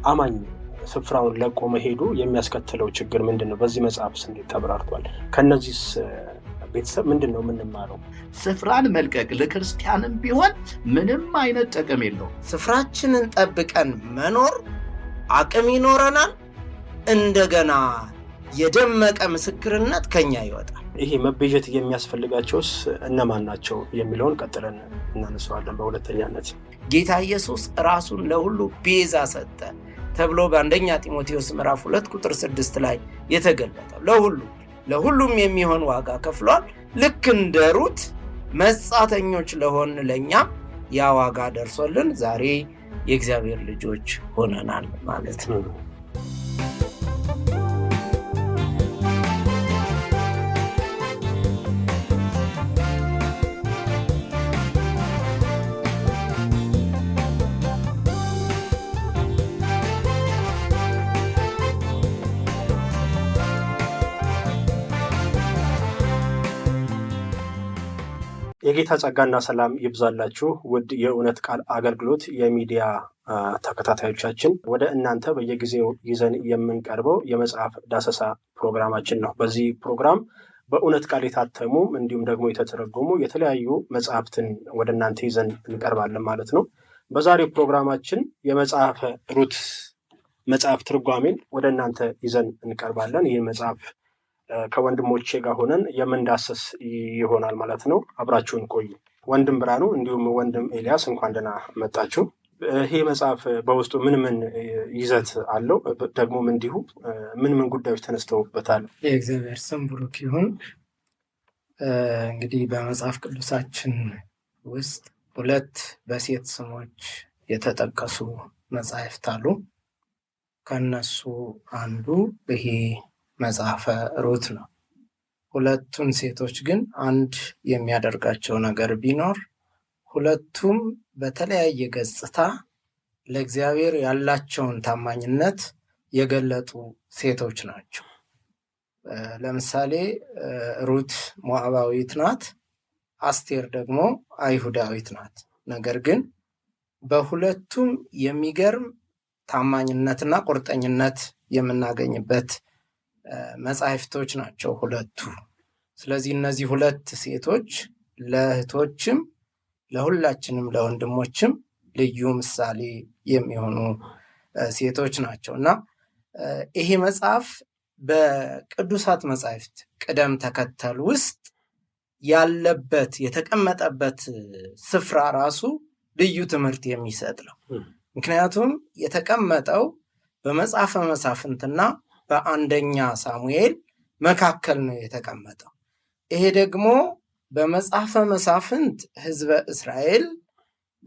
አማኝ ስፍራውን ለቆ መሄዱ የሚያስከትለው ችግር ምንድነው? በዚህ መጽሐፍስ እንዴት ተብራርቷል? ከነዚህስ ቤተሰብ ምንድነው የምንማረው? ስፍራን መልቀቅ ለክርስቲያንም ቢሆን ምንም አይነት ጥቅም የለውም። ስፍራችንን ጠብቀን መኖር አቅም ይኖረናል። እንደገና የደመቀ ምስክርነት ከኛ ይወጣል። ይሄ መቤዠት የሚያስፈልጋቸውስ እነማን ናቸው የሚለውን ቀጥለን እናነሳዋለን። በሁለተኛነት ጌታ ኢየሱስ ራሱን ለሁሉ ቤዛ ሰጠ ተብሎ በአንደኛ ጢሞቴዎስ ምዕራፍ 2 ቁጥር 6 ላይ የተገለጠው ለሁሉም የሚሆን ዋጋ ከፍሏል። ልክ እንደ ሩት መጻተኞች ለሆን ለኛ ያ ዋጋ ደርሶልን ዛሬ የእግዚአብሔር ልጆች ሆነናል ማለት ነው። የጌታ ጸጋና ሰላም ይብዛላችሁ ውድ የእውነት ቃል አገልግሎት የሚዲያ ተከታታዮቻችን፣ ወደ እናንተ በየጊዜው ይዘን የምንቀርበው የመጽሐፍ ዳሰሳ ፕሮግራማችን ነው። በዚህ ፕሮግራም በእውነት ቃል የታተሙ እንዲሁም ደግሞ የተተረጎሙ የተለያዩ መጽሐፍትን ወደ እናንተ ይዘን እንቀርባለን ማለት ነው። በዛሬው ፕሮግራማችን የመጽሐፈ ሩት መጽሐፍ ትርጓሜን ወደ እናንተ ይዘን እንቀርባለን። ይህ መጽሐፍ ከወንድሞቼ ጋር ሆነን የምንዳሰስ ይሆናል ማለት ነው። አብራችሁን ቆዩ። ወንድም ብርሃኑ እንዲሁም ወንድም ኤልያስ እንኳን ደህና መጣችሁ። ይሄ መጽሐፍ በውስጡ ምን ይዘት አለው? ደግሞም እንዲሁ ምን ጉዳዮች ተነስተውበታል? የእግዚአብሔር ስም ብሩክ ይሁን። እንግዲህ በመጽሐፍ ቅዱሳችን ውስጥ 2 በሴት ስሞች የተጠቀሱ መጽሐፍት አሉ። ከነሱ አንዱ ይሄ መጽሐፈ ሩት ነው። 2ቱን ሴቶች ግን አንድ የሚያደርጋቸው ነገር ቢኖር 2ቱም በተለያየ ገጽታ ለእግዚአብሔር ያላቸውን ታማኝነት የገለጡ ሴቶች ናቸው። ለምሳሌ ሩት ሞዓባዊት ናት፣ አስቴር ደግሞ አይሁዳዊት ናት። ነገር ግን በ2ቱም የሚገርም ታማኝነትና ቁርጠኝነት የምናገኝበት መጻሕፍቶች ናቸው 2ቱ። ስለዚህ እነዚህ 2 ሴቶች ለእህቶችም ለሁላችንም ለወንድሞችም ልዩ ምሳሌ የሚሆኑ ሴቶች ናቸው እና ይሄ መጽሐፍ በቅዱሳት መጻሕፍት ቅደም ተከተል ውስጥ ያለበት የተቀመጠበት ስፍራ ራሱ ልዩ ትምህርት የሚሰጥ ነው። ምክንያቱም የተቀመጠው በመጽሐፈ መሳፍንትና በአንደኛ ሳሙኤል መካከል ነው የተቀመጠው። ይሄ ደግሞ በመጽሐፈ መሳፍንት ሕዝበ እስራኤል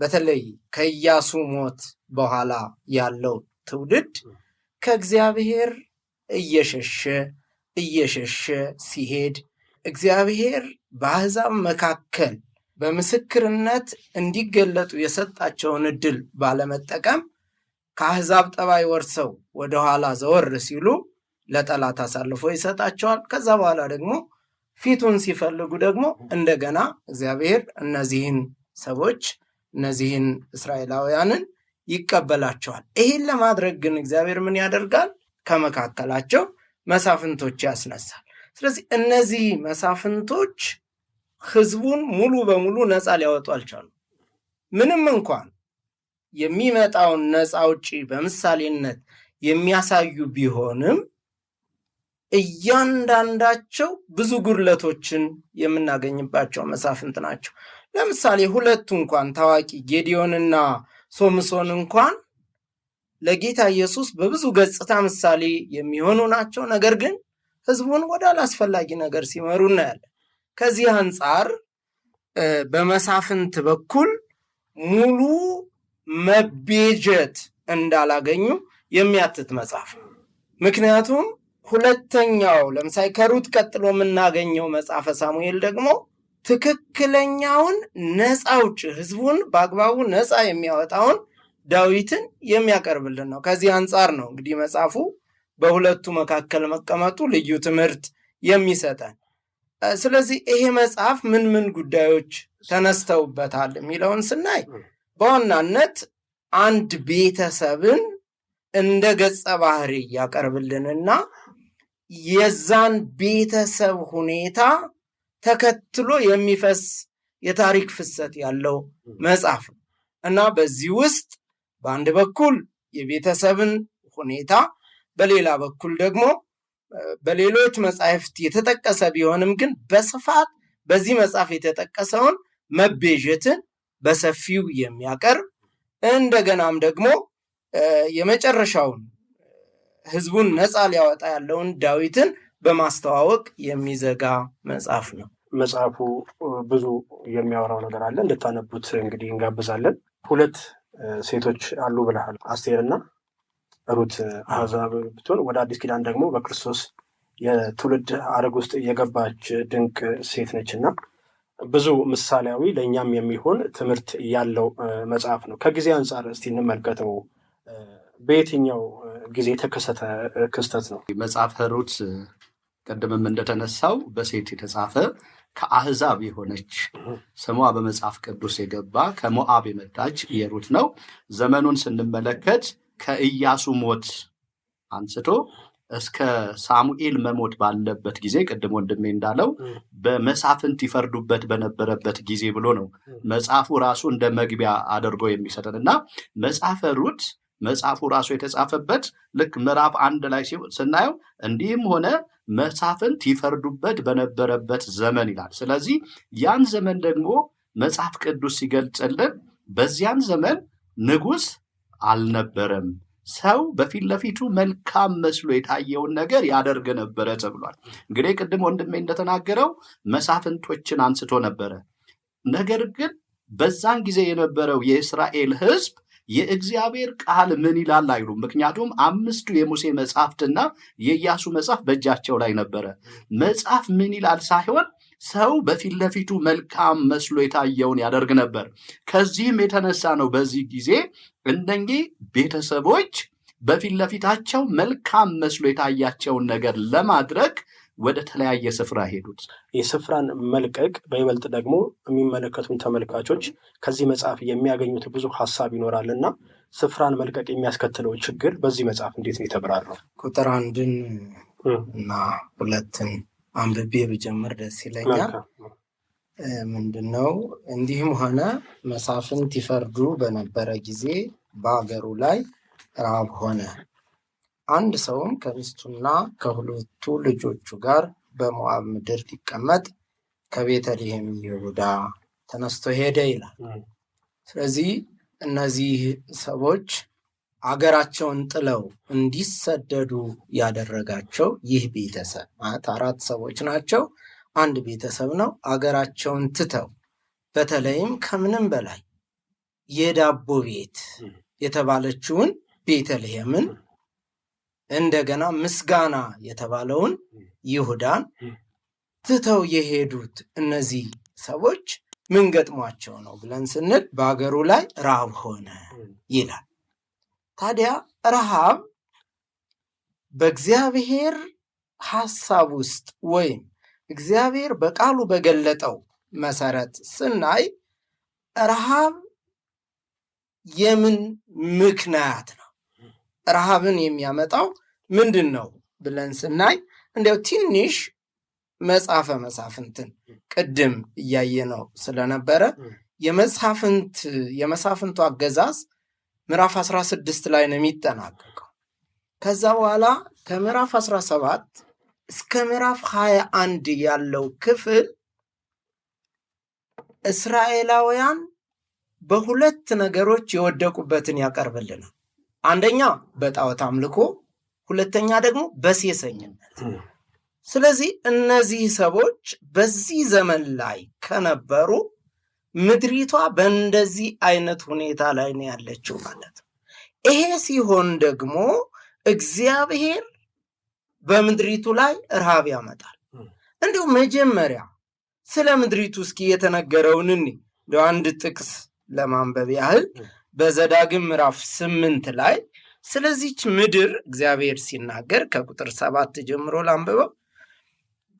በተለይ ከኢያሱ ሞት በኋላ ያለው ትውልድ ከእግዚአብሔር እየሸሸ ሲሄድ እግዚአብሔር በአሕዛብ መካከል በምስክርነት እንዲገለጡ የሰጣቸውን ዕድል ባለመጠቀም ከአሕዛብ ጠባይ ወርሰው ወደኋላ ዘወር ሲሉ ለጠላት አሳልፎ ይሰጣቸዋል። ከዛ በኋላ ደግሞ ፊቱን ሲፈልጉ ደግሞ እንደገና እግዚአብሔር እነዚህን ሰዎች እነዚህን እስራኤላውያንን ይቀበላቸዋል። ይህን ለማድረግ ግን እግዚአብሔር ምን ያደርጋል? ከመካከላቸው መሳፍንቶች ያስነሳል። ስለዚህ እነዚህ መሳፍንቶች ሕዝቡን ሙሉ በሙሉ ነፃ ሊያወጡ አልቻሉ። ምንም እንኳን የሚመጣውን ነፃ አውጪ በምሳሌነት የሚያሳዩ ቢሆንም እያንዳንዳቸው ብዙ ጉድለቶችን የምናገኝባቸው መሳፍንት ናቸው። ለምሳሌ 2ቱ እንኳን ታዋቂ ጌዲዮንና ሶምሶን እንኳን ለጌታ ኢየሱስ በብዙ ገጽታ ምሳሌ የሚሆኑ ናቸው። ነገር ግን ሕዝቡን ወደ አላስፈላጊ ነገር ሲመሩ እናያለን። ከዚህ አንጻር በመሳፍንት በኩል ሙሉ መቤዠት እንዳላገኙ የሚያትት መጽሐፍ ነው። ምክንያቱም ሁለተኛው ለምሳሌ ከሩት ቀጥሎ የምናገኘው መጽሐፈ ሳሙኤል ደግሞ ትክክለኛውን ነፃ አውጪ ሕዝቡን በአግባቡ ነፃ የሚያወጣውን ዳዊትን የሚያቀርብልን ነው። ከዚህ አንጻር ነው እንግዲህ መጽሐፉ በሁለቱ መካከል መቀመጡ ልዩ ትምህርት የሚሰጠን። ስለዚህ ይሄ መጽሐፍ ምን ጉዳዮች ተነስተውበታል የሚለውን ስናይ በዋናነት አንድ ቤተሰብን እንደ ገጸ ባህሪ ያቀርብልንና የዛን ቤተሰብ ሁኔታ ተከትሎ የሚፈስ የታሪክ ፍሰት ያለው መጽሐፍ ነው እና በዚህ ውስጥ በአንድ በኩል የቤተሰብን ሁኔታ፣ በሌላ በኩል ደግሞ በሌሎች መጻሕፍት የተጠቀሰ ቢሆንም ግን በስፋት በዚህ መጽሐፍ የተጠቀሰውን መቤዠትን በሰፊው የሚያቀርብ እንደገናም ደግሞ የመጨረሻውን ሕዝቡን ነፃ ሊያወጣ ያለውን ዳዊትን በማስተዋወቅ የሚዘጋ መጽሐፍ ነው። መጽሐፉ ብዙ የሚያወራው ነገር አለ። እንድታነቡት እንግዲህ እንጋብዛለን። 2 ሴቶች አሉ ብለሃል፣ አስቴርና ሩት። አሕዛብ ብትሆን ወደ አዲስ ኪዳን ደግሞ በክርስቶስ የትውልድ ሐረግ ውስጥ የገባች ድንቅ ሴት ነች እና ብዙ ምሳሌያዊ ለእኛም የሚሆን ትምህርት ያለው መጽሐፍ ነው። ከጊዜ አንጻር እስቲ እንመልከተው። በየትኛው ጊዜ የተከሰተ ክስተት ነው? መጽሐፈ ሩት ቀደምም እንደተነሳው በሴት የተጻፈ ከአሕዛብ የሆነች ስሟ በመጽሐፍ ቅዱስ የገባ ከሞዓብ የመጣች የሩት ነው። ዘመኑን ስንመለከት ከኢያሱ ሞት አንስቶ እስከ ሳሙኤል መሞት ባለበት ጊዜ ቅድም ወንድሜ እንዳለው በመሳፍንት ይፈርዱበት በነበረበት ጊዜ ብሎ ነው መጽሐፉ ራሱ እንደ መግቢያ አድርጎ የሚሰጠን እና መጽሐፈ ሩት መጽሐፉ ራሱ የተጻፈበት ልክ ምዕራፍ 1 ላይ ስናየው እንዲህም ሆነ መሳፍንት ይፈርዱበት በነበረበት ዘመን ይላል። ስለዚህ ያን ዘመን ደግሞ መጽሐፍ ቅዱስ ሲገልጽልን በዚያን ዘመን ንጉሥ አልነበረም፣ ሰው በፊት ለፊቱ መልካም መስሎ የታየውን ነገር ያደርግ ነበረ ተብሏል። እንግዲህ ቅድም ወንድሜ እንደተናገረው መሳፍንቶችን አንስቶ ነበረ። ነገር ግን በዛን ጊዜ የነበረው የእስራኤል ሕዝብ የእግዚአብሔር ቃል ምን ይላል አይሉም። ምክንያቱም 5ቱ የሙሴ መጽሐፍትና የኢያሱ መጽሐፍ በእጃቸው ላይ ነበረ። መጽሐፍ ምን ይላል ሳይሆን ሰው በፊት ለፊቱ መልካም መስሎ የታየውን ያደርግ ነበር። ከዚህም የተነሳ ነው በዚህ ጊዜ እነኚህ ቤተሰቦች በፊት ለፊታቸው መልካም መስሎ የታያቸውን ነገር ለማድረግ ወደ ተለያየ ስፍራ ሄዱት። የስፍራን መልቀቅ በይበልጥ ደግሞ የሚመለከቱን ተመልካቾች ከዚህ መጽሐፍ የሚያገኙት ብዙ ሀሳብ ይኖራል እና ስፍራን መልቀቅ የሚያስከትለው ችግር በዚህ መጽሐፍ እንዴት ነው የተብራራው? ቁጥር 1 እና 2 አንብቤ ብጀምር ደስ ይለኛል። ምንድነው? እንዲህም ሆነ መሳፍንት ይፈርዱ በነበረ ጊዜ በአገሩ ላይ ራብ ሆነ። አንድ ሰውም ከሚስቱና ከ2 ልጆቹ ጋር በሞዓብ ምድር ሊቀመጥ ከቤተልሔም ይሁዳ ተነስቶ ሄደ ይላል። ስለዚህ እነዚህ ሰዎች አገራቸውን ጥለው እንዲሰደዱ ያደረጋቸው ይህ ቤተሰብ ማለት 4 ሰዎች ናቸው። አንድ ቤተሰብ ነው። አገራቸውን ትተው በተለይም ከምንም በላይ የዳቦ ቤት የተባለችውን ቤተልሔምን እንደገና ምስጋና የተባለውን ይሁዳን ትተው የሄዱት እነዚህ ሰዎች ምን ገጥሟቸው ነው ብለን ስንል በአገሩ ላይ ረሃብ ሆነ ይላል። ታዲያ ረሃብ በእግዚአብሔር ሐሳብ ውስጥ ወይም እግዚአብሔር በቃሉ በገለጠው መሰረት ስናይ ረሃብ የምን ምክንያት ነው? ረሃብን የሚያመጣው ምንድን ነው ብለን ስናይ እንዲያው ትንሽ መጽሐፈ መሳፍንትን ቅድም እያየነው ስለነበረ የመሳፍንቱ አገዛዝ ምዕራፍ 16 ላይ ነው የሚጠናቀቀው። ከዛ በኋላ ከምዕራፍ 17 እስከ ምዕራፍ 21 ያለው ክፍል እስራኤላውያን በሁለት ነገሮች የወደቁበትን ያቀርብልናል። አንደኛ በጣዖት አምልኮ፣ ሁለተኛ ደግሞ በሴሰኝነት። ስለዚህ እነዚህ ሰዎች በዚህ ዘመን ላይ ከነበሩ ምድሪቷ በእንደዚህ አይነት ሁኔታ ላይ ነው ያለችው ማለት ነው። ይሄ ሲሆን ደግሞ እግዚአብሔር በምድሪቱ ላይ ረሃብ ያመጣል። እንዲሁ መጀመሪያ ስለ ምድሪቱ እስኪ የተነገረውን እንዲሁ አንድ ጥቅስ ለማንበብ ያህል በዘዳግም ምዕራፍ 8 ላይ ስለዚች ምድር እግዚአብሔር ሲናገር ከቁጥር 7 ጀምሮ ላንብበው።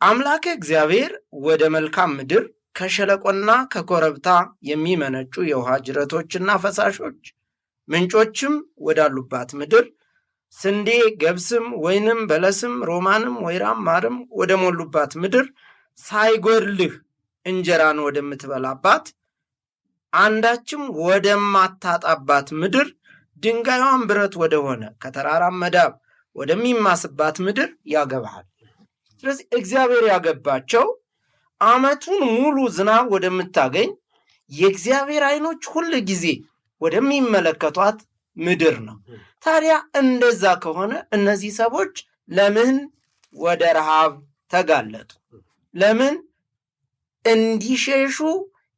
አምላክ እግዚአብሔር ወደ መልካም ምድር ከሸለቆና ከኮረብታ የሚመነጩ የውሃ ጅረቶችና ፈሳሾች ምንጮችም ወዳሉባት ምድር ስንዴ፣ ገብስም፣ ወይንም፣ በለስም፣ ሮማንም፣ ወይራም፣ ማርም ወደ ሞሉባት ምድር ሳይጎድልህ እንጀራን ወደምትበላባት አንዳችም ወደማታጣባት ምድር ድንጋዩን ብረት ወደሆነ ከተራራም መዳብ ወደሚማስባት ምድር ያገባሃል። ስለዚህ እግዚአብሔር ያገባቸው ዓመቱን ሙሉ ዝናብ ወደምታገኝ የእግዚአብሔር ዓይኖች ሁል ጊዜ ወደሚመለከቷት ምድር ነው። ታዲያ እንደዛ ከሆነ እነዚህ ሰዎች ለምን ወደ ረሃብ ተጋለጡ? ለምን እንዲሸሹ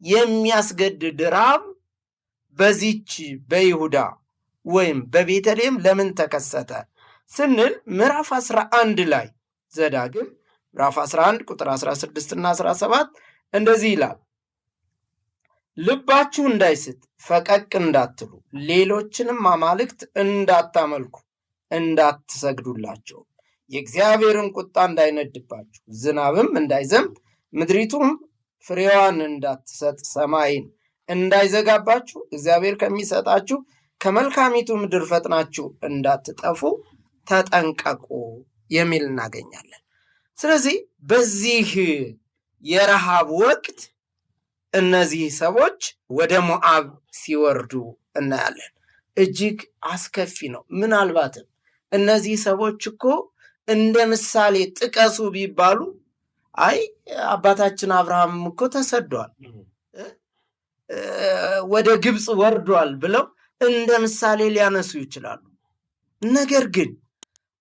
የሚያስገድድ ረሃብ በዚች በይሁዳ ወይም በቤተልሔም ለምን ተከሰተ ስንል ምዕራፍ 11 ላይ ዘዳግም ምዕራፍ 11 ቁጥር 16 እና 17 እንደዚህ ይላል፣ ልባችሁ እንዳይስት ፈቀቅ እንዳትሉ ሌሎችንም አማልክት እንዳታመልኩ እንዳትሰግዱላቸው የእግዚአብሔርን ቁጣ እንዳይነድባችሁ ዝናብም እንዳይዘንብ ምድሪቱም ፍሬዋን እንዳትሰጥ ሰማይን እንዳይዘጋባችሁ እግዚአብሔር ከሚሰጣችሁ ከመልካሚቱ ምድር ፈጥናችሁ እንዳትጠፉ ተጠንቀቁ የሚል እናገኛለን። ስለዚህ በዚህ የረሃብ ወቅት እነዚህ ሰዎች ወደ ሞዓብ ሲወርዱ እናያለን። እጅግ አስከፊ ነው። ምናልባትም እነዚህ ሰዎች እኮ እንደ ምሳሌ ጥቀሱ ቢባሉ አይ አባታችን አብርሃም እኮ ተሰዷል፣ ወደ ግብፅ ወርዷል ብለው እንደ ምሳሌ ሊያነሱ ይችላሉ። ነገር ግን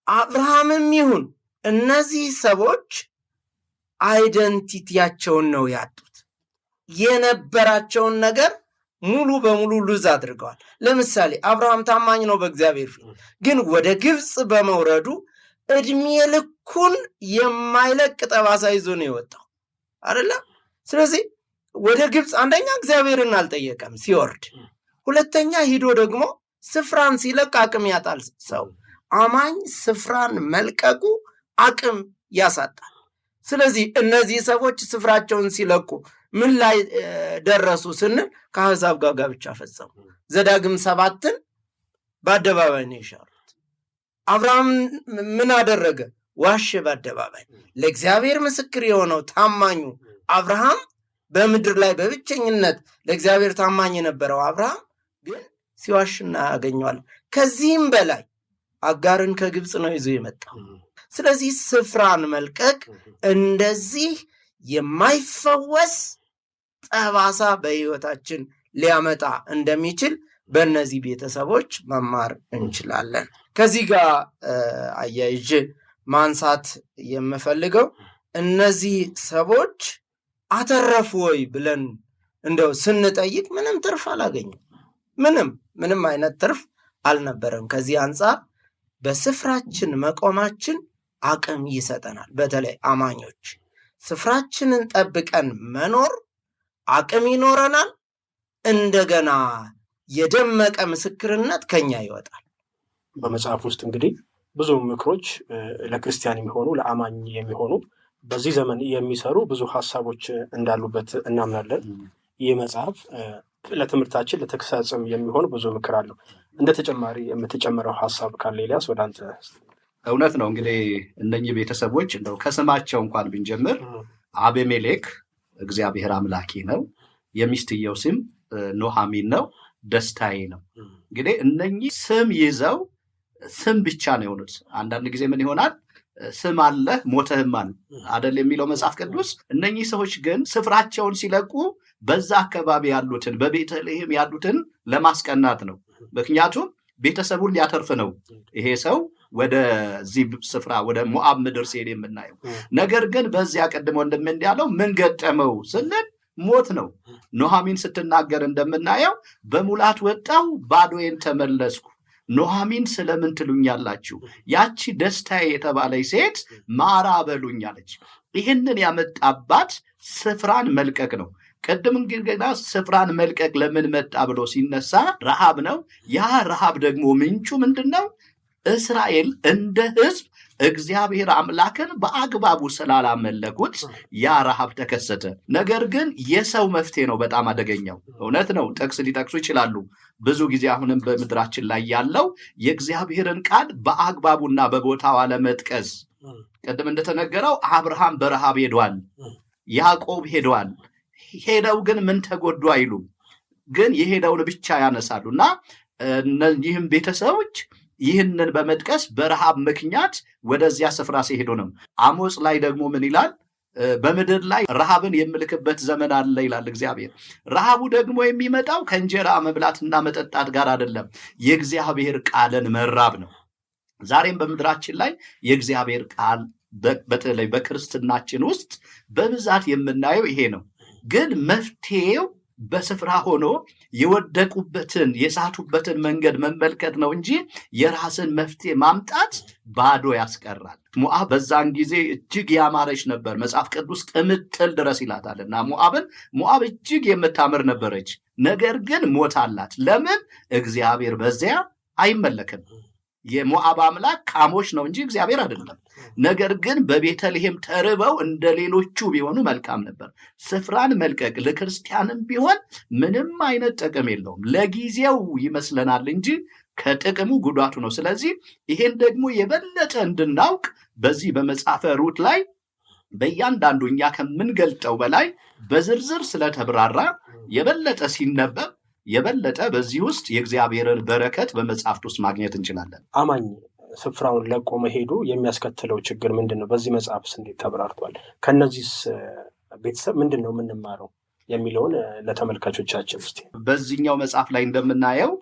አብርሃምም ይሁን እነዚህ ሰዎች አይደንቲቲያቸውን ነው ያጡት። የነበራቸውን ነገር ሙሉ በሙሉ ሉዝ አድርገዋል። ለምሳሌ አብርሃም ታማኝ ነው በእግዚአብሔር ፊት፣ ግን ወደ ግብፅ በመውረዱ እድሜ ልኩን የማይለቅ ጠባሳ ይዞ ነው የወጣው አይደለ? ስለዚህ ወደ ግብፅ አንደኛ እግዚአብሔርን አልጠየቀም ሲወርድ፣ ሁለተኛ ሂዶ ደግሞ ስፍራን ሲለቅ አቅም ያጣል ሰው። አማኝ ስፍራን መልቀቁ አቅም ያሳጣል። ስለዚህ እነዚህ ሰዎች ስፍራቸውን ሲለቁ ምን ላይ ደረሱ ስንል ከአሕዛብ ጋር ጋብቻ ፈጸሙ። ዘዳግም 7ን በአደባባይ ነው የሻሩት። አብርሃም ምን አደረገ? ዋሸ በአደባባይ። ለእግዚአብሔር ምስክር የሆነው ታማኙ አብርሃም በምድር ላይ በብቸኝነት ለእግዚአብሔር ታማኝ የነበረው አብርሃም ግን ሲዋሽ እናያገኘዋለን። ከዚህም በላይ አጋርን ከግብፅ ነው ይዞ የመጣው። ስለዚህ ስፍራን መልቀቅ እንደዚህ የማይፈወስ ጠባሳ በሕይወታችን ሊያመጣ እንደሚችል በእነዚህ ቤተሰቦች መማር እንችላለን። ከዚህ ጋር አያይዤ ማንሳት የምፈልገው እነዚህ ሰዎች አተረፉ ወይ ብለን እንደው ስንጠይቅ ምንም ትርፍ አላገኙም። ምንም አይነት ትርፍ አልነበረም። ከዚህ አንጻር በስፍራችን መቆማችን አቅም ይሰጠናል። በተለይ አማኞች ስፍራችንን ጠብቀን መኖር አቅም ይኖረናል። እንደገና የደመቀ ምስክርነት ከኛ ይወጣል። በመጽሐፍ ውስጥ እንግዲህ ብዙ ምክሮች ለክርስቲያን የሚሆኑ ለአማኝ የሚሆኑ በዚህ ዘመን የሚሰሩ ብዙ ሀሳቦች እንዳሉበት እናምናለን። ይህ መጽሐፍ ለትምህርታችን ለተግሳጽም የሚሆን ብዙ ምክር አለው። እንደ ተጨማሪ የምትጨምረው ሀሳብ ካለ ኤልያስ ወደ አንተ። እውነት ነው። እንግዲህ እነኚህ ቤተሰቦች እንደው ከስማቸው እንኳን ብንጀምር አቤሜሌክ እግዚአብሔር አምላኬ ነው፣ የሚስትየው ስም ኑኃሚን ነው፣ ደስታዬ ነው። እንግዲህ እነኚህ ስም ይዘው ስም ብቻ ነው የሆኑት። አንዳንድ ጊዜ ምን ይሆናል? ስም አለ ሞተህማል አደል የሚለው መጽሐፍ ቅዱስ። እነኚህ ሰዎች ግን ስፍራቸውን ሲለቁ በዛ አካባቢ ያሉትን በቤተልሔም ያሉትን ለማስቀናት ነው። ምክንያቱም ቤተሰቡን ሊያተርፍ ነው ይሄ ሰው ወደዚህ ስፍራ ወደ ሞዓብ ምድር ሲሄድ የምናየው። ነገር ግን በዚያ ቀድሞ እንደምንያለው ምን ገጠመው ስንል ሞት ነው። ኑኃሚን ስትናገር እንደምናየው በሙላት ወጣው ባዶዬን ተመለስኩ። ኑኃሚን ስለምን ትሉኛላችሁ? ያቺ ደስታዬ የተባለች ሴት ማራ በሉኛለች። ይህንን ያመጣባት ስፍራን መልቀቅ ነው። ቅድም እንግዲህ ስፍራን መልቀቅ ለምን መጣ ብሎ ሲነሳ ረሃብ ነው። ያ ረሃብ ደግሞ ምንጩ ምንድን ነው? እስራኤል እንደ ሕዝብ እግዚአብሔር አምላክን በአግባቡ ስላላመለኩት ያ ረሃብ ተከሰተ። ነገር ግን የሰው መፍትሄ ነው በጣም አደገኛው። እውነት ነው፣ ጥቅስ ሊጠቅሱ ይችላሉ። ብዙ ጊዜ አሁንም በምድራችን ላይ ያለው የእግዚአብሔርን ቃል በአግባቡና በቦታው አለመጥቀስ። ቅድም እንደተነገረው አብርሃም በረሃብ ሄዷል፣ ያዕቆብ ሄዷል። ሄደው ግን ምን ተጎዱ አይሉም፣ ግን የሄደውን ብቻ ያነሳሉና እነዚህም ቤተሰቦች ይህንን በመጥቀስ በረሃብ ምክንያት ወደዚያ ስፍራ ሲሄዱ ነው። አሞጽ ላይ ደግሞ ምን ይላል? በምድር ላይ ረሃብን የምልክበት ዘመን አለ ይላል እግዚአብሔር። ረሃቡ ደግሞ የሚመጣው ከእንጀራ መብላትና መጠጣት ጋር አይደለም፣ የእግዚአብሔር ቃልን መራብ ነው። ዛሬም በምድራችን ላይ የእግዚአብሔር ቃል በተለይ በክርስትናችን ውስጥ በብዛት የምናየው ይሄ ነው። ግን መፍትሄው በስፍራ ሆኖ የወደቁበትን የሳቱበትን መንገድ መመልከት ነው እንጂ የራስን መፍትሄ ማምጣት ባዶ ያስቀራል። ሞዓብ በዛን ጊዜ እጅግ ያማረች ነበር። መጽሐፍ ቅዱስ ቅምጥል ድረስ ይላታልና ሞዓብ እጅግ የምታምር ነበረች። ነገር ግን ሞት አላት። ለምን? እግዚአብሔር በዚያ አይመለክም። የሞዓብ አምላክ ካሞሽ ነው እንጂ እግዚአብሔር አይደለም። ነገር ግን በቤተልሔም ተርበው እንደ ሌሎቹ ቢሆኑ መልካም ነበር። ስፍራን መልቀቅ ለክርስቲያንም ቢሆን ምንም አይነት ጥቅም የለውም። ለጊዜው ይመስለናል እንጂ ከጥቅሙ ጉዳቱ ነው። ስለዚህ ይሄን ደግሞ የበለጠ እንድናውቅ በዚህ በመጽሐፈ ሩት ላይ በእያንዳንዱ እኛ ከምንገልጠው በላይ በዝርዝር ስለተብራራ የበለጠ ሲነበብ የበለጠ በዚህ ውስጥ የእግዚአብሔርን በረከት በመጽሐፍት ውስጥ ማግኘት እንችላለን። አማኝ ስፍራውን ለቆ መሄዱ የሚያስከትለው ችግር ምንድን ነው? በዚህ መጽሐፍስ እንዴት ተብራርቷል? ከነዚህስ ቤተሰብ ምንድን ነው የምንማረው የሚለውን ለተመልካቾቻችን ውስጥ በዚህኛው መጽሐፍ ላይ እንደምናየው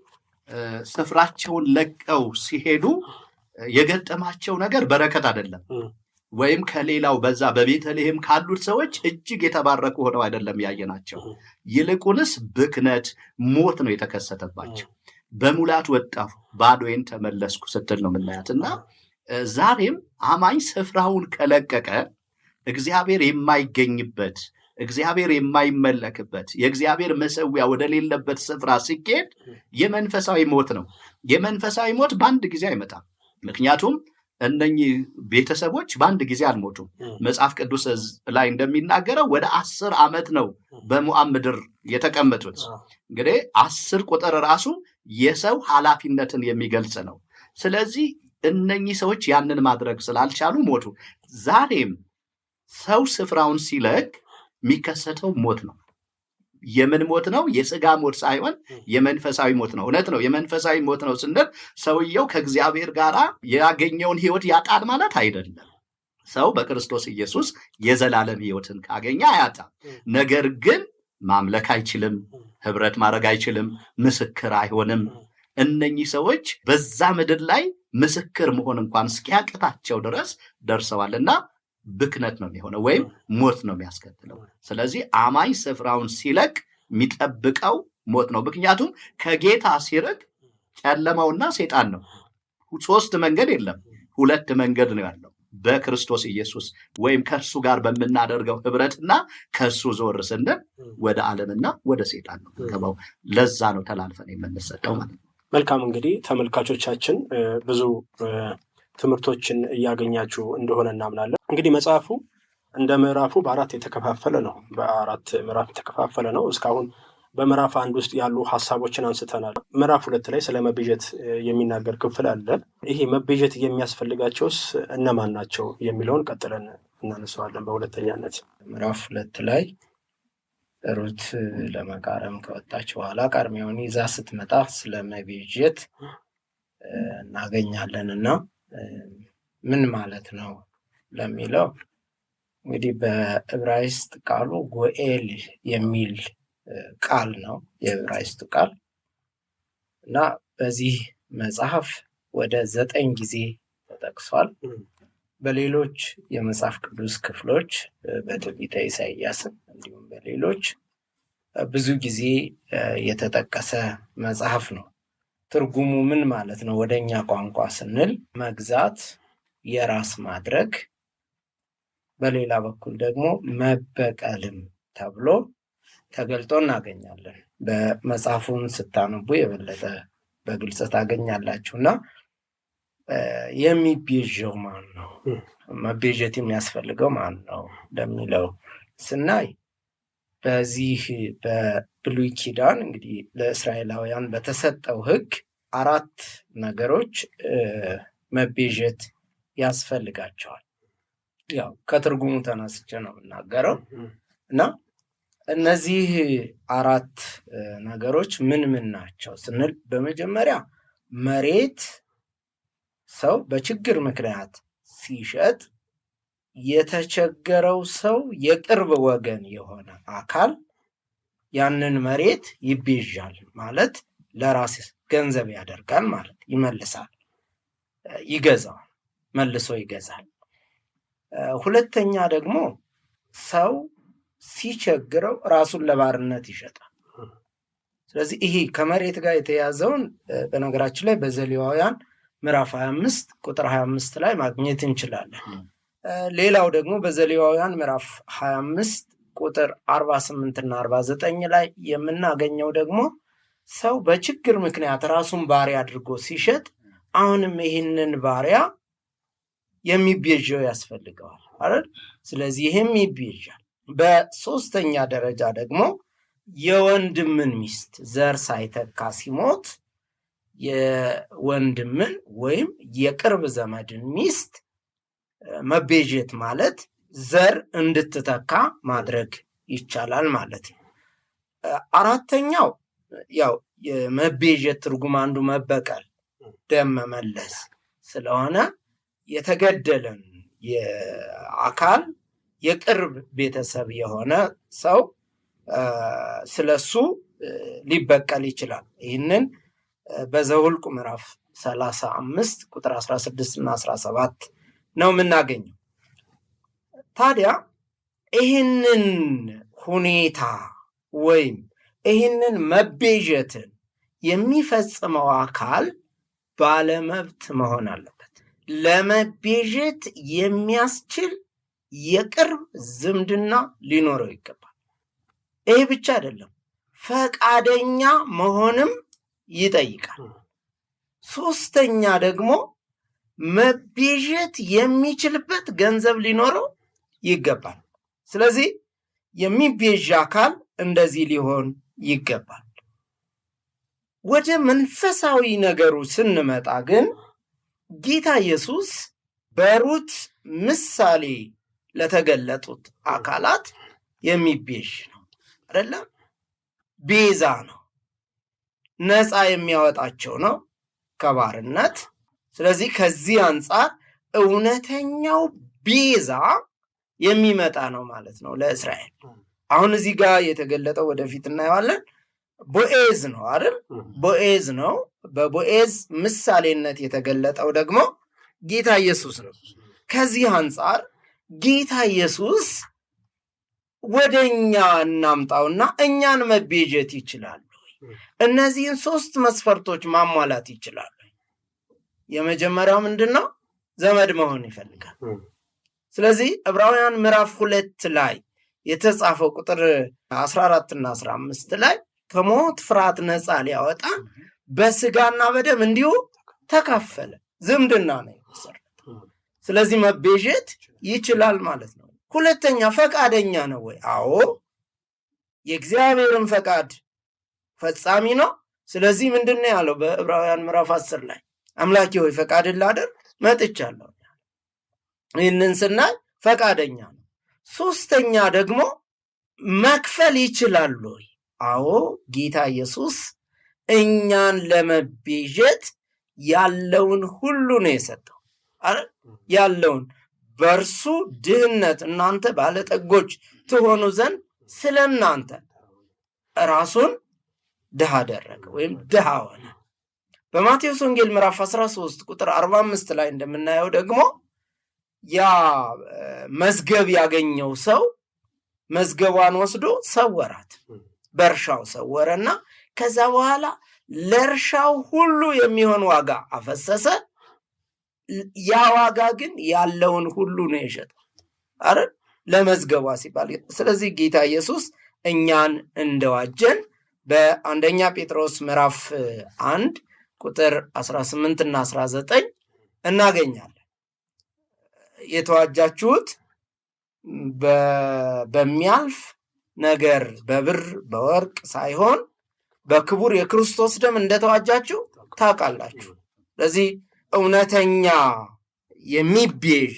ስፍራቸውን ለቀው ሲሄዱ የገጠማቸው ነገር በረከት አይደለም፣ ወይም ከሌላው በዛ በቤተልሔም ካሉት ሰዎች እጅግ የተባረኩ ሆነው አይደለም ያየናቸው። ይልቁንስ ብክነት፣ ሞት ነው የተከሰተባቸው። በሙላት ወጣሁ ባዶዬን ተመለስኩ ስትል ነው የምናያት። እና ዛሬም አማኝ ስፍራውን ከለቀቀ እግዚአብሔር የማይገኝበት እግዚአብሔር የማይመለክበት የእግዚአብሔር መሰዊያ ወደሌለበት ስፍራ ሲኬድ የመንፈሳዊ ሞት ነው። የመንፈሳዊ ሞት በአንድ ጊዜ አይመጣም። ምክንያቱም እነኚህ ቤተሰቦች በአንድ ጊዜ አልሞቱም። መጽሐፍ ቅዱስ ላይ እንደሚናገረው ወደ 10 ዓመት ነው በሞዓብ ምድር የተቀመጡት። እንግዲህ 10 ቁጥር ራሱ የሰው ኃላፊነትን የሚገልጽ ነው። ስለዚህ እነኚህ ሰዎች ያንን ማድረግ ስላልቻሉ ሞቱ። ዛሬም ሰው ስፍራውን ሲለቅ የሚከሰተው ሞት ነው። የምን ሞት ነው? የሥጋ ሞት ሳይሆን የመንፈሳዊ ሞት ነው። እውነት ነው። የመንፈሳዊ ሞት ነው ስንል ሰውየው ከእግዚአብሔር ጋር ያገኘውን ሕይወት ያጣል ማለት አይደለም። ሰው በክርስቶስ ኢየሱስ የዘላለም ሕይወትን ካገኘ አያጣም። ነገር ግን ማምለክ አይችልም፣ ህብረት ማድረግ አይችልም፣ ምስክር አይሆንም። እነኚህ ሰዎች በዛ ምድር ላይ ምስክር መሆን እንኳን እስኪያቅታቸው ድረስ ደርሰዋልና ብክነት ነው የሚሆነው፣ ወይም ሞት ነው የሚያስከትለው። ስለዚህ አማኝ ስፍራውን ሲለቅ የሚጠብቀው ሞት ነው። ምክንያቱም ከጌታ ሲርቅ ጨለማውና ሴጣን ነው። 3 መንገድ የለም፣ 2 መንገድ ነው ያለው። በክርስቶስ ኢየሱስ ወይም ከእርሱ ጋር በምናደርገው ህብረትና ከእርሱ ዞር ስንል ወደ ዓለምና ወደ ሴጣን ነው ገባው። ለዛ ነው ተላልፈን የምንሰጠው ማለት ነው። መልካም። እንግዲህ ተመልካቾቻችን ብዙ ትምህርቶችን እያገኛችሁ እንደሆነ እናምናለን። እንግዲህ መጽሐፉ እንደ ምዕራፉ በ4 የተከፋፈለ ነው። በ4 ምዕራፍ የተከፋፈለ ነው። እስካሁን በምዕራፍ 1 ውስጥ ያሉ ሀሳቦችን አንስተናል። ምዕራፍ 2 ላይ ስለ መቤዠት የሚናገር ክፍል አለ። ይሄ መቤዠት የሚያስፈልጋቸውስ እነማን ናቸው የሚለውን ቀጥለን እናነሳዋለን። በሁለተኛነት ምዕራፍ 2 ላይ ሩት ለመቃረም ከወጣች በኋላ ቃርሚያውን ይዛ ስትመጣ ስለ መቤዠት እናገኛለንና ምን ማለት ነው ለሚለው እንግዲህ በዕብራይስጥ ቃሉ ጎኤል የሚል ቃል ነው የዕብራይስጡ ቃል እና በዚህ መጽሐፍ ወደ 9 ጊዜ ተጠቅሷል። በሌሎች የመጽሐፍ ቅዱስ ክፍሎች በትንቢተ ኢሳይያስም እንዲሁም በሌሎች ብዙ ጊዜ የተጠቀሰ መጽሐፍ ነው። ትርጉሙ ምን ማለት ነው ወደኛ ቋንቋ ስንል መግዛት፣ የራስ ማድረግ፣ በሌላ በኩል ደግሞ መበቀልም ተብሎ ተገልጦ እናገኛለን። በመጽሐፉን ስታነቡ የበለጠ በግልጽ ታገኛላችሁና የሚቤዠው ማን ነው? መቤዠት የሚያስፈልገው ማን ነው ለሚለው ስናይ በዚህ በብሉይ ኪዳን እንግዲህ ለእስራኤላውያን በተሰጠው ሕግ 4 ነገሮች መቤዠት ያስፈልጋቸዋል። ያው ከትርጉሙ ተነስቼ ነው የምናገረው እና እነዚህ 4 ነገሮች ምን ምን ናቸው ስንል በመጀመሪያ መሬት ሰው በችግር ምክንያት ሲሸጥ የተቸገረው ሰው የቅርብ ወገን የሆነ አካል ያንን መሬት ይቤዣል ማለት ለራስ ገንዘብ ያደርጋል ማለት ይመልሳል፣ ይገዛል፣ መልሶ ይገዛል። ሁለተኛ ደግሞ ሰው ሲቸግረው ራሱን ለባርነት ይሸጣል። ስለዚህ ይሄ ከመሬት ጋር የተያዘውን በነገራችን ላይ በዘሌዋውያን ምዕራፍ 25 ቁጥር 25 ላይ ማግኘት እንችላለን። ሌላው ደግሞ በዘሌዋውያን ምዕራፍ 25 ቁጥር 48 እና 49 ላይ የምናገኘው ደግሞ ሰው በችግር ምክንያት ራሱን ባሪያ አድርጎ ሲሸጥ አሁንም ይህንን ባሪያ የሚቤዠው ያስፈልገዋል አይደል? ስለዚህ ይህም ይቤዣል። በሶስተኛ ደረጃ ደግሞ የወንድምን ሚስት ዘር ሳይተካ ሲሞት የወንድምን ወይም የቅርብ ዘመድን ሚስት መቤዠት ማለት ዘር እንድትተካ ማድረግ ይቻላል ማለት ነው። አራተኛው ያው የመቤዠት ትርጉም አንዱ መበቀል፣ ደም መመለስ ስለሆነ የተገደለን የአካል የቅርብ ቤተሰብ የሆነ ሰው ስለሱ ሊበቀል ይችላል። ይህንን በዘኍልቍ ምዕራፍ 35 ቁጥር 16 እና 17 ነው የምናገኘው። ታዲያ ይህንን ሁኔታ ወይም ይህንን መቤዠትን የሚፈጽመው አካል ባለመብት መሆን አለበት። ለመቤዠት የሚያስችል የቅርብ ዝምድና ሊኖረው ይገባል። ይህ ብቻ አይደለም፣ ፈቃደኛ መሆንም ይጠይቃል። ሶስተኛ ደግሞ መቤዠት የሚችልበት ገንዘብ ሊኖረው ይገባል። ስለዚህ የሚቤዥ አካል እንደዚህ ሊሆን ይገባል። ወደ መንፈሳዊ ነገሩ ስንመጣ ግን ጌታ ኢየሱስ በሩት ምሳሌ ለተገለጡት አካላት የሚቤዥ ነው አይደለም? ቤዛ ነው፣ ነፃ የሚያወጣቸው ነው ከባርነት። ስለዚህ ከዚህ አንጻር እውነተኛው ቤዛ የሚመጣ ነው ማለት ነው ለእስራኤል። አሁን እዚህ ጋር የተገለጠው ወደፊት እናየዋለን። ቦዔዝ ነው አይደል? ቦዔዝ ነው። በቦዔዝ ምሳሌነት የተገለጠው ደግሞ ጌታ ኢየሱስ ነው። ከዚህ አንጻር ጌታ ኢየሱስ ወደ እኛ እናምጣውና እኛን መቤዠት ይችላሉ። እነዚህን 3 መስፈርቶች ማሟላት ይችላሉ። የመጀመሪያው ምንድነው? ዘመድ መሆን ይፈልጋል። ስለዚህ ዕብራውያን ምዕራፍ 2 ላይ የተጻፈው ቁጥር 14 እና 15 ላይ ከሞት ፍርሃት ነፃ ሊያወጣ በስጋና በደም እንዲሁ ተካፈለ። ዝምድና ነው የመሰረተው። ስለዚህ መቤዠት ይችላል ማለት ነው። ሁለተኛ ፈቃደኛ ነው ወይ? አዎ፣ የእግዚአብሔርን ፈቃድ ፈጻሚ ነው። ስለዚህ ምንድነው ያለው በዕብራውያን ምዕራፍ 10 ላይ? አምላኬ ሆይ ፈቃድን ላደርግ መጥቻለሁ። ይህንን ስናይ ፈቃደኛ ነው። ሶስተኛ ደግሞ መክፈል ይችላል ወይ? አዎ፣ ጌታ ኢየሱስ እኛን ለመቤዠት ያለውን ሁሉ ነው የሰጠው አይደል? ያለውን በእርሱ ድህነት እናንተ ባለጠጎች ትሆኑ ዘንድ ስለ እናንተ ራሱን ድሃ አደረገ ወይም ድሃ ሆነ። በማቴዎስ ወንጌል ምዕራፍ 13 ቁጥር 45 ላይ እንደምናየው ደግሞ ያ መዝገብ ያገኘው ሰው መዝገቧን ወስዶ ሰወራት፣ በእርሻው ሰወረና ከዛ በኋላ ለእርሻው ሁሉ የሚሆን ዋጋ አፈሰሰ። ያ ዋጋ ግን ያለውን ሁሉ ነው የሸጠው አይደል? ለመዝገቧ ሲባል። ስለዚህ ጌታ ኢየሱስ እኛን እንደዋጀን በአንደኛ ጴጥሮስ ምዕራፍ 1 ቁጥር 18 እና 19 እናገኛለን። የተዋጃችሁት በሚያልፍ ነገር በብር በወርቅ ሳይሆን በክቡር የክርስቶስ ደም እንደተዋጃችሁ ታውቃላችሁ። ስለዚህ እውነተኛ የሚቤዥ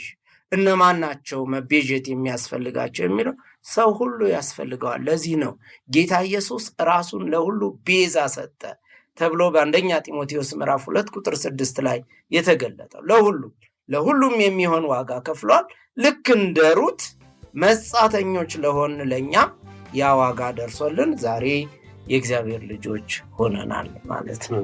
እነማን ናቸው መቤዠት የሚያስፈልጋቸው የሚለው ሰው ሁሉ ያስፈልገዋል። ለዚህ ነው ጌታ ኢየሱስ ራሱን ለሁሉ ቤዛ ሰጠ ተብሎ በአንደኛ ጢሞቴዎስ ምዕራፍ 2:6 ላይ የተገለጠው። ለሁሉም የሚሆን ዋጋ ከፍሏል። ልክ እንደ ሩት መጻተኞች ለሆን ለኛ ያ ዋጋ ደርሶልን ዛሬ የእግዚአብሔር ልጆች ሆነናል ማለት ነው።